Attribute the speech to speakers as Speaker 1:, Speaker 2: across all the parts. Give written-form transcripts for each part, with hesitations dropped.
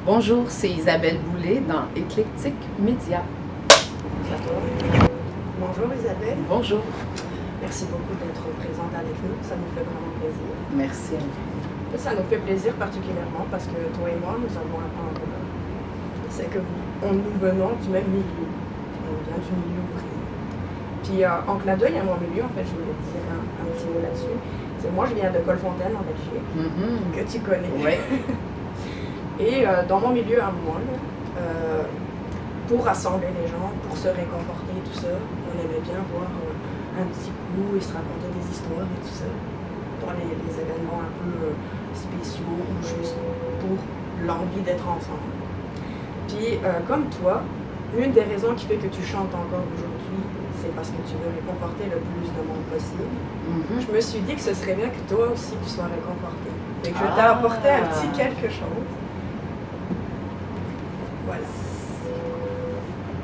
Speaker 1: Bonjour, c'est Isabelle Boulay dans Éclectique Média.
Speaker 2: C'est à toi. Bonjour Isabelle.
Speaker 1: Bonjour.
Speaker 2: Merci beaucoup d'être présente avec nous. Ça nous fait vraiment plaisir.
Speaker 1: Merci.
Speaker 2: Ça nous fait plaisir particulièrement parce que toi et moi, nous avons un point en commun. C'est que nous venons du même milieu. On vient du milieu ouvrier. Puis en clin d'œil à mon milieu, en fait, je voulais te dire un petit mot là-dessus. C'est moi, je viens de Colfontaine en Belgique, que tu connais.
Speaker 1: Oui.
Speaker 2: Et dans mon milieu à moi, pour rassembler les gens, pour se réconforter et tout ça, on aimait bien boire un petit coup et se raconter des histoires et tout ça. Dans les événements un peu spéciaux ou juste pour l'envie d'être ensemble. Puis comme toi, une des raisons qui fait que tu chantes encore aujourd'hui, c'est parce que tu veux réconforter le plus de monde possible. Je me suis dit que ce serait bien que toi aussi tu sois réconforté. Et que je t'ai apporté un petit quelque chose. Voilà.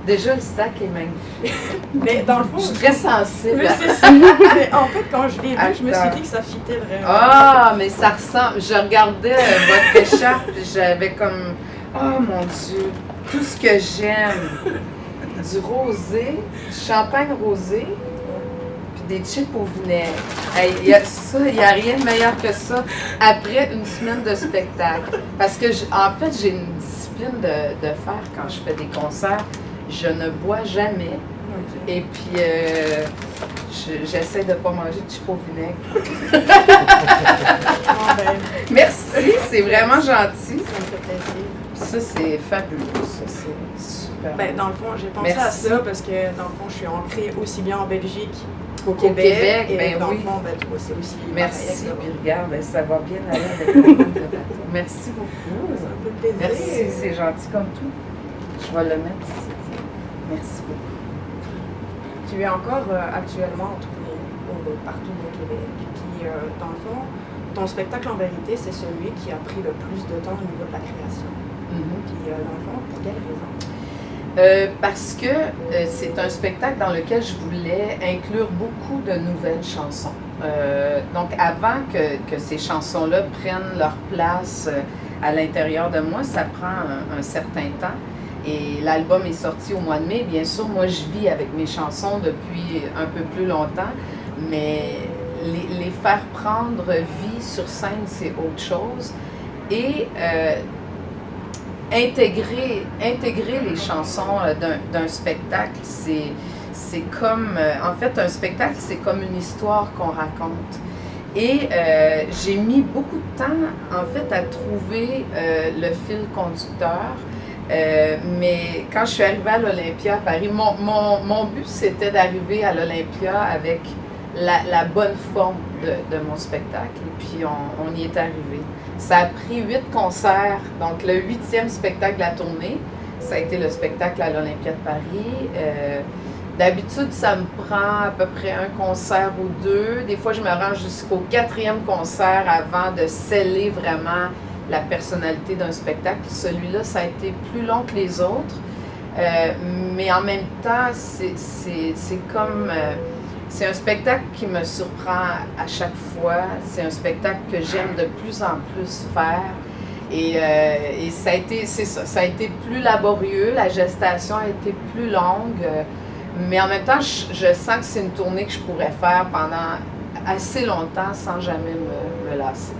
Speaker 1: Déjà, le sac est magnifique.
Speaker 2: Mais dans le fond,
Speaker 1: Je suis très sensible.
Speaker 2: mais c'est ça. Mais en fait, quand je l'ai vu, je me suis
Speaker 1: Attends.
Speaker 2: dit que ça fitait vraiment.
Speaker 1: Ah, mais ça ressemble. Je regardais votre écharpe et j'avais comme. Oh mon Dieu, tout ce que j'aime. Du rosé, du champagne rosé, puis des chips au vinaigre. Hey, il n'y a rien de meilleur que ça après une semaine de spectacle. Parce que, en fait, j'ai une discipline de faire quand je fais des concerts. Je ne bois jamais. Et puis, j'essaie de ne pas manger de chips au vinaigre.
Speaker 2: Ah, ben,
Speaker 1: Merci, c'est vraiment gentil.
Speaker 2: ça me fait plaisir.
Speaker 1: Ça, c'est fabuleux. Ça, c'est super.
Speaker 2: Ben, dans le fond, j'ai pensé à
Speaker 1: Merci.
Speaker 2: ça parce que dans le fond, je suis ancrée aussi bien en Belgique qu'au
Speaker 1: Québec,
Speaker 2: Québec. Et
Speaker 1: ben
Speaker 2: dans
Speaker 1: oui.
Speaker 2: le fond, ben, toi, c'est aussi
Speaker 1: Merci,
Speaker 2: pareil avec
Speaker 1: puis
Speaker 2: le-
Speaker 1: regarde, ça va bien aller avec le monde de bateau. Merci beaucoup.
Speaker 2: Ça me fait plaisir.
Speaker 1: Merci, c'est gentil comme tout. Je vais le mettre ici. Tiens. Merci beaucoup.
Speaker 2: Tu es encore actuellement en tournée partout au Québec. Puis, dans le fond, ton spectacle en vérité, c'est celui qui a pris le plus de temps au niveau de la création. Puis, dans le fond, pour quelle raison?
Speaker 1: Parce que c'est un spectacle dans lequel je voulais inclure beaucoup de nouvelles chansons. Donc, avant que ces chansons-là prennent leur place à l'intérieur de moi, ça prend un certain temps. Et l'album est sorti au mois de mai. Bien sûr, moi, je vis avec mes chansons depuis un peu plus longtemps, mais les faire prendre vie sur scène, c'est autre chose. Et intégrer les chansons d'un spectacle, c'est comme... en fait, un spectacle, c'est comme une histoire qu'on raconte. Et j'ai mis beaucoup de temps, en fait, à trouver le fil conducteur. Mais quand je suis arrivée à l'Olympia à Paris, mon but, c'était d'arriver à l'Olympia avec la bonne forme de mon spectacle. Et puis, on y est arrivé. Ça a pris 8 concerts. Donc, le 8e spectacle de la tournée, ça a été le spectacle à l'Olympia de Paris. D'habitude, ça me prend à peu près un concert ou deux. Des fois, je me rends jusqu'au 4e concert avant de sceller vraiment la personnalité d'un spectacle. Celui-là, ça a été plus long que les autres. Mais en même temps, c'est comme... c'est un spectacle qui me surprend à chaque fois. C'est un spectacle que j'aime de plus en plus faire. Et ça a été, c'est ça, ça a été plus laborieux. La gestation a été plus longue. Mais en même temps, je sens que c'est une tournée que je pourrais faire pendant assez longtemps sans jamais me lasser.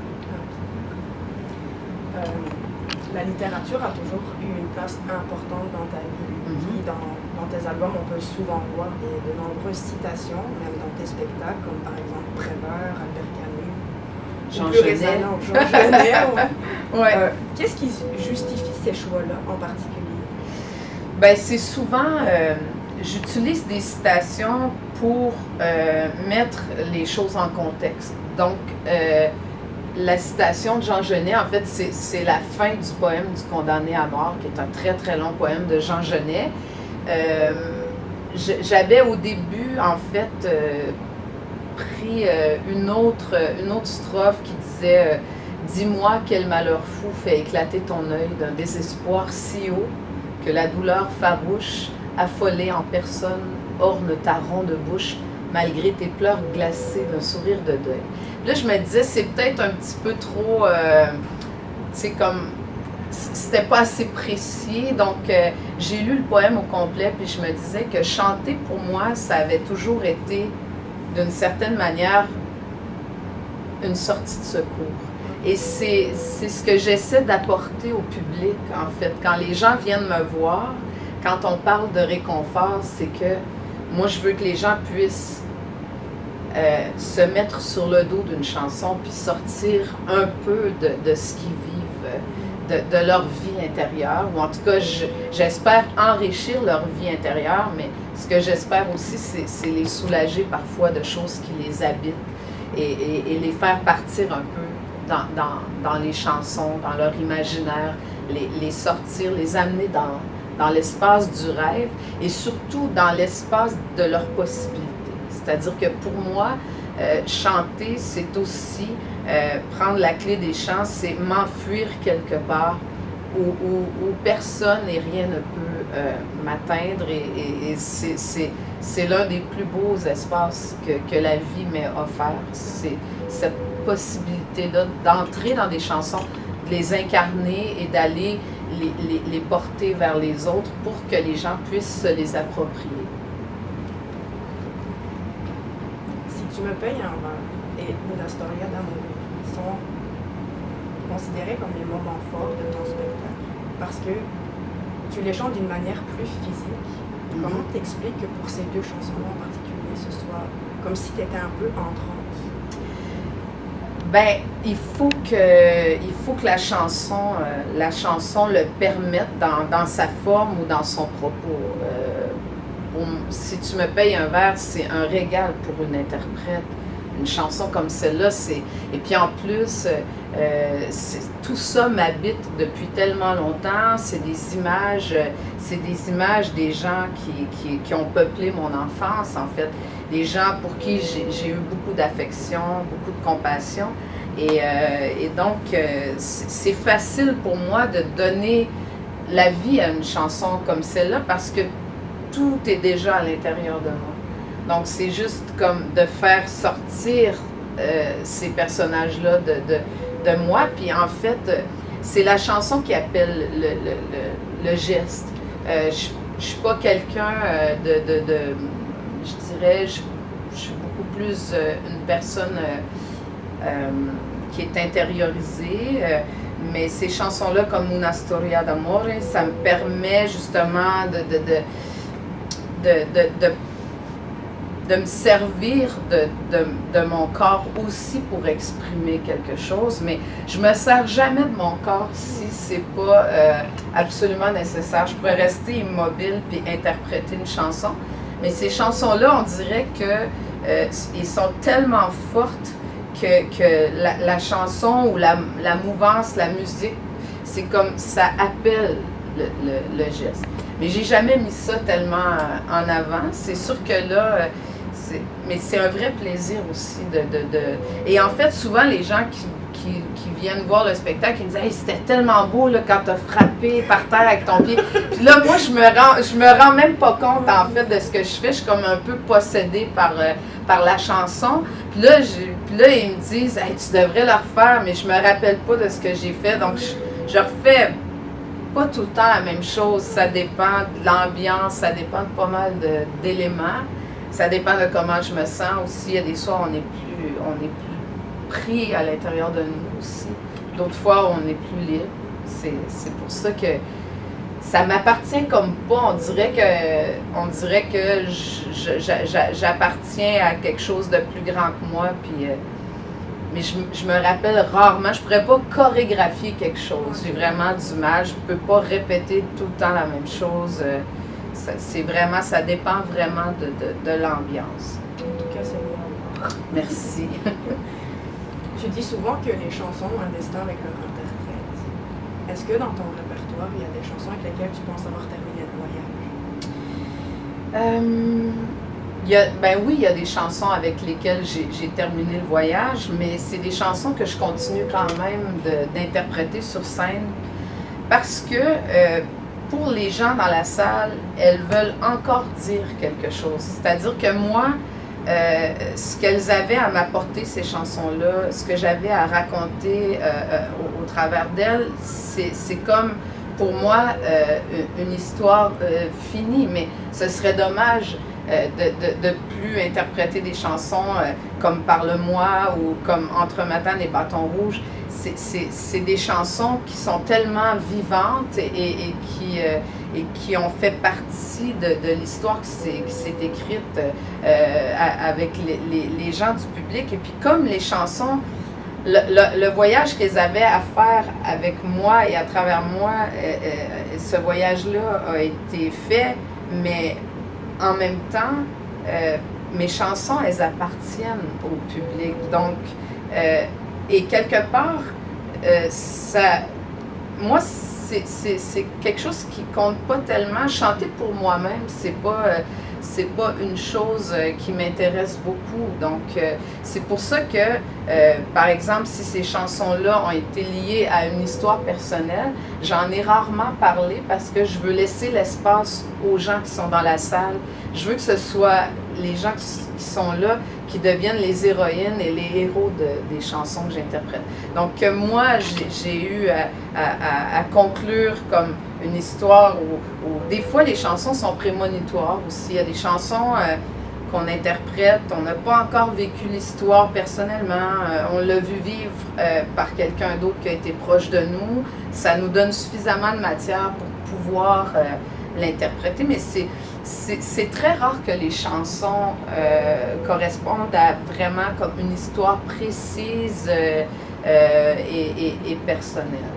Speaker 2: La littérature a toujours eu une place importante dans ta vie. Puis dans tes albums, on peut souvent voir de nombreuses citations, même dans tes spectacles, comme par exemple Prévert, Albert Camus,
Speaker 1: Jean
Speaker 2: plus
Speaker 1: Genet.
Speaker 2: récemment, Jean Genet. Ouais.
Speaker 1: Ouais.
Speaker 2: Qu'est-ce qui justifie ces choix-là en particulier?
Speaker 1: Ben, c'est souvent, j'utilise des citations pour mettre les choses en contexte. Donc, la citation de Jean Genet, en fait, c'est la fin du poème du Condamné à mort, qui est un très, très long poème de Jean Genet. J'avais au début, en fait, pris une autre strophe qui disait dis-moi quel malheur fou fait éclater ton œil d'un désespoir si haut que la douleur farouche, affolée en personne, orne ta ronde bouche, malgré tes pleurs glacés d'un sourire de deuil. Puis là, je me disais, c'est peut-être un petit peu trop, c'est comme c'était pas assez précis. Donc, j'ai lu le poème au complet, puis je me disais que chanter, pour moi, ça avait toujours été, d'une certaine manière, une sortie de secours. Et c'est ce que j'essaie d'apporter au public, en fait. Quand les gens viennent me voir, quand on parle de réconfort, c'est que moi, je veux que les gens puissent se mettre sur le dos d'une chanson, puis sortir un peu de ce qu'ils vivent, de leur vie intérieure, ou en tout cas, j'espère enrichir leur vie intérieure, mais ce que j'espère aussi, c'est les soulager parfois de choses qui les habitent et les faire partir un peu dans les chansons, dans leur imaginaire, les sortir, les amener dans l'espace du rêve et surtout dans l'espace de leurs possibilités. C'est-à-dire que pour moi, chanter, c'est aussi prendre la clé des chants, c'est m'enfuir quelque part où personne et rien ne peut m'atteindre. Et c'est l'un des plus beaux espaces que la vie m'ait offert. C'est cette possibilité-là d'entrer dans des chansons, de les incarner et d'aller les porter vers les autres pour que les gens puissent se les approprier.
Speaker 2: Si tu me payes un verre et Una Storia d'Amore sont considérés comme les moments forts de ton spectacle parce que tu les chantes d'une manière plus physique. Comment t'expliques que pour ces deux chansons-là en particulier, ce soit comme si tu étais un peu en transe?
Speaker 1: Ben, il faut que la chanson le permette dans sa forme ou dans son propos. Si tu me payes un verre, c'est un régal pour une interprète. Une chanson comme celle-là, et puis en plus, tout ça m'habite depuis tellement longtemps. C'est des images des gens qui ont peuplé mon enfance, en fait. Des gens pour qui j'ai eu beaucoup d'affection, beaucoup de compassion. Et donc, c'est facile pour moi de donner la vie à une chanson comme celle-là parce que tout est déjà à l'intérieur de moi. Donc, c'est juste comme de faire sortir ces personnages-là de moi. Puis, en fait, c'est la chanson qui appelle le geste. Je ne suis pas quelqu'un je dirais, je suis beaucoup plus une personne qui est intériorisée. Mais ces chansons-là, comme Una Storia d'Amore, ça me permet justement de me servir de mon corps aussi pour exprimer quelque chose, mais je me sers jamais de mon corps si c'est pas absolument nécessaire. Je pourrais rester immobile puis interpréter une chanson, mais ces chansons-là, on dirait que ils sont tellement fortes que la chanson ou la mouvance, la musique, c'est comme ça appelle le geste. Mais j'ai jamais mis ça tellement en avant. C'est sûr que là, mais c'est un vrai plaisir aussi Et en fait, souvent, les gens qui viennent voir le spectacle, ils me disent « Hey, c'était tellement beau là, quand tu as frappé par terre avec ton pied. » Puis là, moi, je me rends même pas compte, en fait, de ce que je fais. Je suis comme un peu possédée par la chanson. Puis là, ils me disent « Hey, tu devrais le refaire, mais je me rappelle pas de ce que j'ai fait. » Donc, je refais pas tout le temps la même chose. Ça dépend de l'ambiance, ça dépend de pas mal d'éléments. Ça dépend de comment je me sens aussi. Il y a des soirs, on est plus pris à l'intérieur de nous aussi. D'autres fois, on est plus libre. C'est pour ça que ça m'appartient comme pas. On dirait que j'appartiens à quelque chose de plus grand que moi. Puis, mais je me rappelle rarement. Je pourrais pas chorégraphier quelque chose. J'ai vraiment du mal. Je peux pas répéter tout le temps la même chose. Ça dépend vraiment de l'ambiance.
Speaker 2: En tout cas, c'est bon.
Speaker 1: Merci.
Speaker 2: Tu dis souvent que les chansons ont un destin avec leur interprète. Est-ce que dans ton répertoire, il y a des chansons avec lesquelles tu penses avoir terminé le voyage?
Speaker 1: Ben oui, il y a des chansons avec lesquelles j'ai terminé le voyage, mais c'est des chansons que je continue quand même d'interpréter sur scène parce que pour les gens dans la salle, elles veulent encore dire quelque chose. C'est-à-dire que moi, ce qu'elles avaient à m'apporter, ces chansons-là, ce que j'avais à raconter au travers d'elles, c'est comme, pour moi, une histoire finie, mais ce serait dommage de plus interpréter des chansons comme Parle-moi ou comme Entre Matane et Bâton Rouge. C'est des chansons qui sont tellement vivantes et qui ont fait partie de l'histoire qui s'est écrite avec les gens du public. Et puis comme les chansons, le voyage qu'ils avaient à faire avec moi et à travers moi, ce voyage-là a été fait, mais en même temps, mes chansons, elles appartiennent au public. Donc, et quelque part, moi, c'est quelque chose qui compte pas tellement. Chanter pour moi-même, c'est pas une chose qui m'intéresse beaucoup. Donc, c'est pour ça que, par exemple, si ces chansons-là ont été liées à une histoire personnelle, j'en ai rarement parlé parce que je veux laisser l'espace aux gens qui sont dans la salle. Je veux que ce soit les gens qui sont là qui deviennent les héroïnes et les héros des chansons que j'interprète. Donc, moi, j'ai eu à conclure comme une histoire où des fois les chansons sont prémonitoires aussi. Il y a des chansons qu'on interprète, on n'a pas encore vécu l'histoire personnellement, on l'a vu vivre par quelqu'un d'autre qui a été proche de nous. Ça nous donne suffisamment de matière pour pouvoir l'interpréter, mais c'est très rare que les chansons correspondent à vraiment comme une histoire précise et personnelle.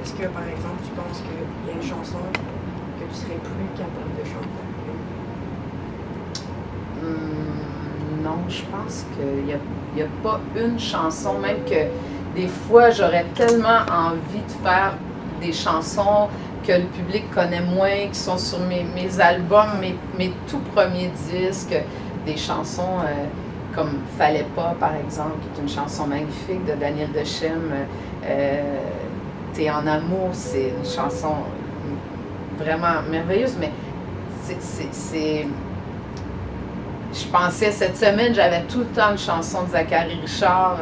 Speaker 2: Est-ce que, par exemple, tu penses qu'il y a une chanson que tu serais plus capable de chanter?
Speaker 1: Non, je pense qu'il n'y a pas une chanson, même que des fois, j'aurais tellement envie de faire des chansons que le public connaît moins, qui sont sur mes albums, mes tout premiers disques, des chansons comme Fallait pas, par exemple, qui est une chanson magnifique de Daniel Dechem. T'es en amour, c'est une chanson vraiment merveilleuse, mais c'est... Je pensais cette semaine, j'avais tout le temps une chanson de Zachary Richard,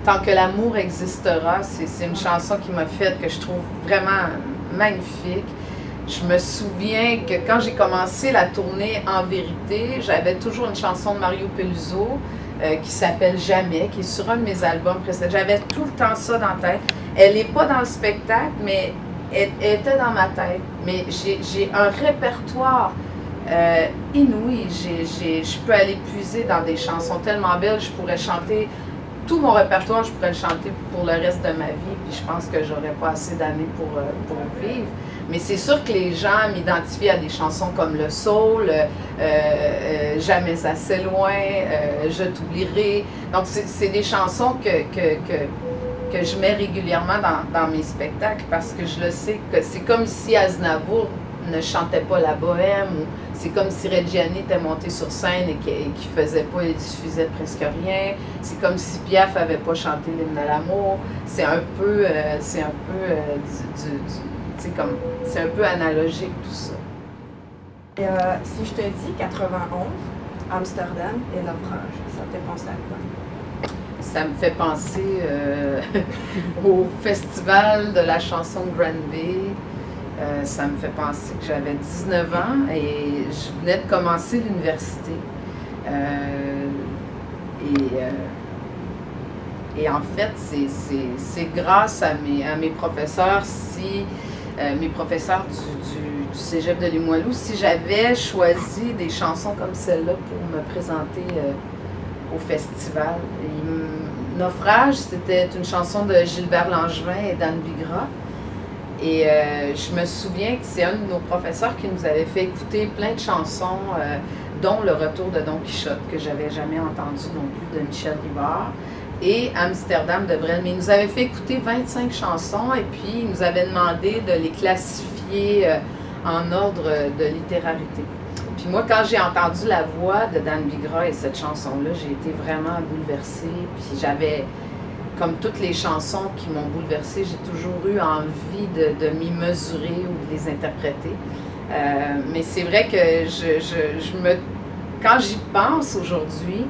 Speaker 1: Tant que l'amour existera. C'est une chanson qui m'a fait, que je trouve vraiment magnifique. Je me souviens que quand j'ai commencé la tournée En Vérité, j'avais toujours une chanson de Mario Peluso qui s'appelle Jamais, qui est sur un de mes albums précédents. J'avais tout le temps ça dans la tête. Elle n'est pas dans le spectacle, mais elle était dans ma tête. Mais j'ai un répertoire inouï. Je peux aller puiser dans des chansons tellement belles. Je pourrais chanter tout mon répertoire, je pourrais le chanter pour le reste de ma vie. Puis je pense que j'aurais pas assez d'années pour vivre. Mais c'est sûr que les gens m'identifient à des chansons comme Le Soul, Jamais assez loin, Je t'oublierai. Donc c'est des chansons que je mets régulièrement dans mes spectacles parce que je le sais que c'est comme si Aznavour ne chantait pas la bohème, ou c'est comme si Reggiani était monté sur scène et qu'il faisait pas, il diffusait presque rien. C'est comme si Piaf avait pas chanté l'hymne de l'amour. C'est un peu, c'est un peu analogique tout ça.
Speaker 2: Et, si je te dis 91, Amsterdam et Naufrage, ça te fait penser à quoi?
Speaker 1: Ça me fait penser au festival de la chanson de Granby. Ça me fait penser que j'avais 19 ans et je venais de commencer l'université. Et en fait, c'est grâce à mes professeurs, mes professeurs du Cégep de Limoilou, si j'avais choisi des chansons comme celle-là pour me présenter au festival. Naufrage, c'était une chanson de Gilbert Langevin et d'Anne Bigra. Et je me souviens que c'est un de nos professeurs qui nous avait fait écouter plein de chansons, dont Le Retour de Don Quichotte, que j'avais jamais entendu non plus, de Michel Rivard, et Amsterdam de Brel. Mais il nous avait fait écouter 25 chansons et puis il nous avait demandé de les classifier en ordre de littérarité. Puis moi, quand j'ai entendu la voix de Dan Bigra et cette chanson-là, j'ai été vraiment bouleversée. Puis j'avais... Comme toutes les chansons qui m'ont bouleversée, j'ai toujours eu envie de m'y mesurer ou de les interpréter. Mais c'est vrai que quand j'y pense aujourd'hui,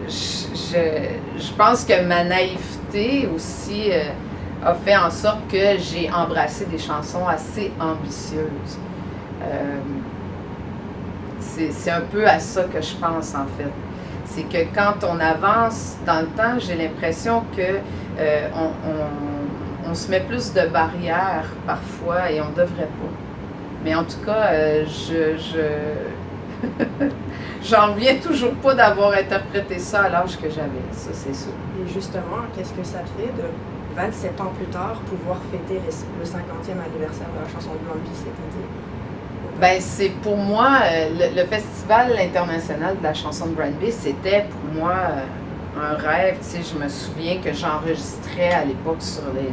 Speaker 1: je pense que ma naïveté aussi a fait en sorte que j'ai embrassé des chansons assez ambitieuses. C'est un peu à ça que je pense, en fait. C'est que quand on avance dans le temps, j'ai l'impression que on se met plus de barrières parfois et on ne devrait pas. Mais en tout cas, j'en reviens toujours pas d'avoir interprété ça à l'âge que j'avais, ça c'est sûr.
Speaker 2: Et justement, qu'est-ce que ça te fait de 27 ans plus tard pouvoir fêter le 50e anniversaire de la chanson de Brandby cet été?
Speaker 1: Ben, c'est pour moi, le Festival international de la chanson de Brandby, c'était pour moi un rêve. Tu sais, je me souviens que j'enregistrais à l'époque sur les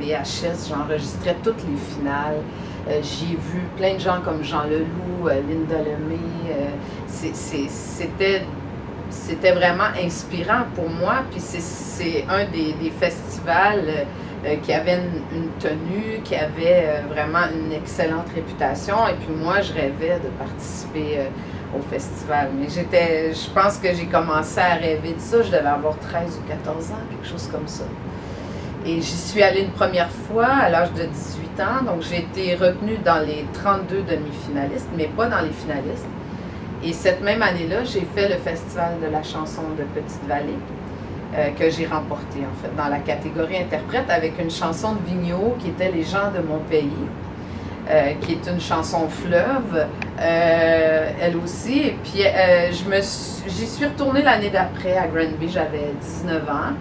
Speaker 1: VHS, j'enregistrais toutes les finales. J'ai vu plein de gens comme Jean Leloup, Linda Lemay. C'était vraiment inspirant pour moi. Puis c'est un des festivals qui avait une tenue, qui avait vraiment une excellente réputation. Et puis moi, je rêvais de participer au festival. Mais je pense que j'ai commencé à rêver de ça. Je devais avoir 13 ou 14 ans, quelque chose comme ça. Et j'y suis allée une première fois à l'âge de 18 ans. Donc j'ai été retenue dans les 32 demi-finalistes, mais pas dans les finalistes. Et cette même année-là, j'ai fait le Festival de la chanson de Petite-Vallée, que j'ai remporté en fait dans la catégorie interprète avec une chanson de Vigneault qui était Les gens de mon pays, qui est une chanson fleuve, elle aussi. Et puis j'y suis retournée l'année d'après à Granby, j'avais 19 ans.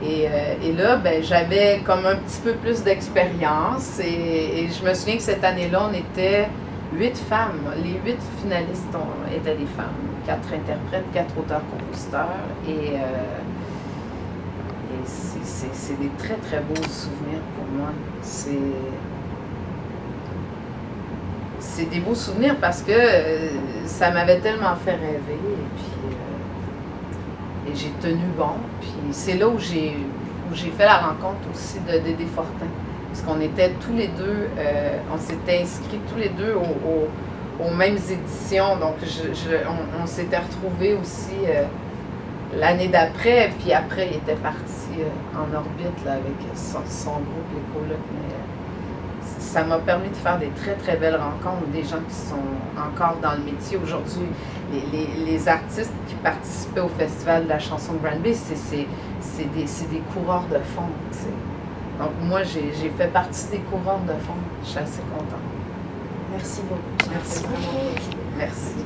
Speaker 1: Et là, ben, j'avais comme un petit peu plus d'expérience et je me souviens que cette année-là, on était 8 femmes. Les 8 finalistes étaient des femmes. 4 interprètes, 4 auteurs-compositeurs. Et c'est des très, très beaux souvenirs pour moi. C'est des beaux souvenirs parce que ça m'avait tellement fait rêver. Et j'ai tenu bon. Puis c'est là où j'ai fait la rencontre aussi de Dédé Fortin. Parce qu'on était tous les deux, on s'était inscrits tous les deux aux mêmes éditions. Donc on s'était retrouvés aussi l'année d'après. Puis après, il était parti en orbite là, avec son groupe, les colocs. Mais ça m'a permis de faire des très, très belles rencontres, des gens qui sont encore dans le métier aujourd'hui. Les artistes qui participaient au Festival de la chanson de Brandby, c'est des coureurs de fond, tu sais. Donc moi, j'ai fait partie des coureurs de fond. Je suis assez contente.
Speaker 2: Merci beaucoup.
Speaker 1: Merci beaucoup. Merci.